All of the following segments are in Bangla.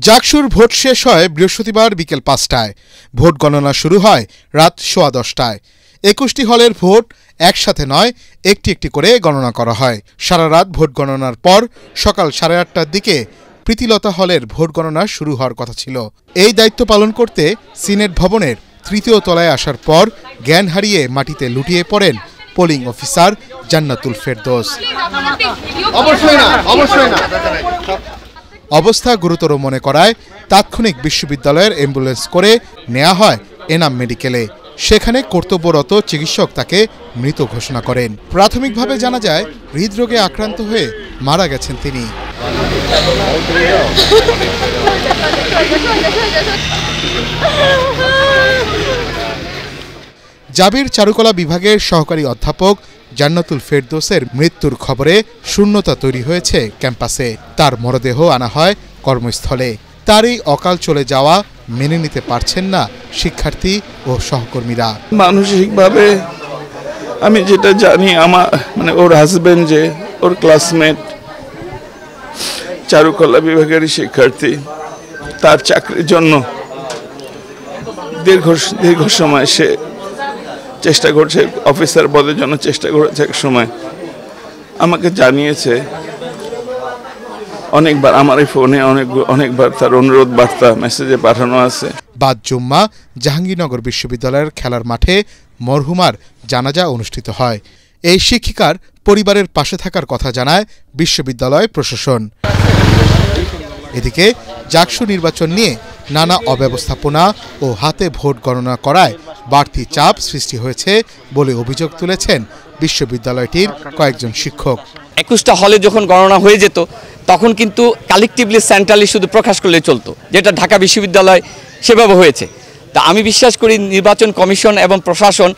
জাকসুর ভোট শেষ হয় বৃহস্পতিবার বিকেল ৫টায়। ভোট গণনা শুরু হয় রাত ১০:১০টায়। ২১টি হলের ভোট একসাথে নয়, একটি একটি করে গণনা করা হয়। সারা রাত ভোট গণনার পর সকাল ৮:৩০টার দিকে প্রীতিলতা হলের ভোট গণনা শুরু হওয়ার কথা ছিল। এই দায়িত্ব পালন করতে সিনেট ভবনের ৩য় তলায় আসার পর জ্ঞান হারিয়ে মাটিতে লুটিয়ে পড়েন পোলিং অফিসার জান্নাতুল ফেরদৌস। অবস্থা গুরুতর মনে করায় তাৎক্ষণিক বিশ্ববিদ্যালয়ের অ্যাম্বুলেন্স করে নেওয়া হয় এনাম মেডিকেলে। সেখানে কর্তব্যরত চিকিৎসক তাকে মৃত ঘোষণা করেন। প্রাথমিকভাবে জানা যায় হৃদরোগে আক্রান্ত হয়ে মারা গেছেন তিনি। জাবির চারুকলা বিভাগের সহকারী অধ্যাপক জান্নাতুল ফেরদৌসের মৃত্যুর খবরে শূন্যতা তৈরি হয়েছে ক্যাম্পাসে। তার মরদেহ আনা হয় কর্মস্থলে। তার এই অকাল চলে যাওয়া মেনে নিতে পারছেন না শিক্ষার্থী ও সহকর্মীরা। মানসিকভাবে আমি যেটা জানি, আমার ওর হাজবেন্ড যে ওর ক্লাসমেট চারুকলা বিভাগের শিক্ষার্থী, তার চাকরির জন্য দীর্ঘ সময় সে চেষ্টা করছে, অফিসার পদের জন্য চেষ্টা করেছে। এক সময় আমাকে জানিয়েছে অনেকবার, আমার এই ফোনে অনেকবার তার অনুরোধ বার্তা মেসেজে পাঠানো আছে। বাদ জুম্মা জাহাঙ্গীরনগর বিশ্ববিদ্যালয়ের খেলার মাঠে মরহুমার জানাজা অনুষ্ঠিত হয়। এই শিক্ষিকার পরিবারের পাশে থাকার কথা জানায় বিশ্ববিদ্যালয় প্রশাসন। এদিকে জাকসু নির্বাচন নিয়ে নানা অব্যবস্থাপনা ও হাতে ভোট গণনা করায় বাড়তি চাপ সৃষ্টি হয়েছে বলে অভিযোগ তুলেছেন বিশ্ববিদ্যালয়টির কয়েকজন শিক্ষক। ২১টা হলে যখন গণনা হয়ে যেত তখন কিন্তু কালেকটিভলি সেন্ট্রালি শুধু প্রকাশ করলে চলতো, যেটা ঢাকা বিশ্ববিদ্যালয় সেভাবে হয়েছে। তা আমি বিশ্বাস করি নির্বাচন কমিশন এবং প্রশাসন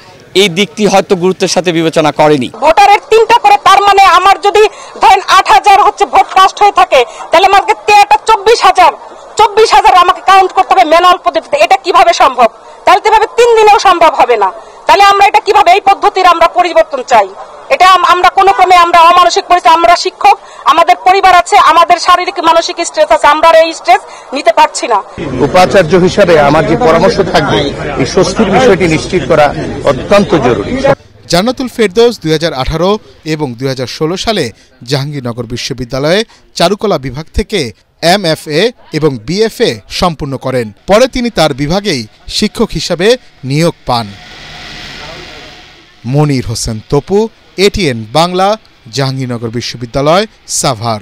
এই দিকটি হয়তো গুরুত্বের সাথে বিবেচনা করেনি। ভোটারের ৩টা করে, তার মানে আমার যদি ধরেন ৮,০০০ হচ্ছে ভোট কাস্ট হয়ে থাকে, তাহলে আমাকে ২৪,০০০ আমাকে কাউন্ট করতে হবে ম্যানুয়াল পদ্ধতিতে। এটা কিভাবে সম্ভব? তাহলে এভাবে ৩ দিনেও সম্ভব হবে না। তাহলে আমরা এটা কিভাবে, এই পদ্ধতির আমরা পরিবর্তন চাই। এটা আমরা কোনো ক্রমে আমরা অমানসিক পরিস্থিতি, আমরা শিক্ষক, আমাদের পরিবার আছে, আমাদের শারীরিক মানসিক স্ট্রেস আছে, আমরা এই স্ট্রেস নিতে পারছি না। উপাচার্য হিসাবে আমার যে পরামর্শ থাকবে, এই স্বস্তির বিষয়টি নিশ্চিত করা অত্যন্ত জরুরি। জান্নাতুল ফেরদৌস ২০১৮ এবং ২০১৬ সালে জাহাঙ্গীরনগর বিশ্ববিদ্যালয়ে চারুকলা বিভাগ থেকে MFA এবং BFA সম্পূর্ণ করেন। পরে তিনি তার বিভাগেই শিক্ষক হিসাবে নিয়োগ পান। মনির হোসেন তপু, ATN বাংলা, জাহাঙ্গীরনগর বিশ্ববিদ্যালয়, সাভার।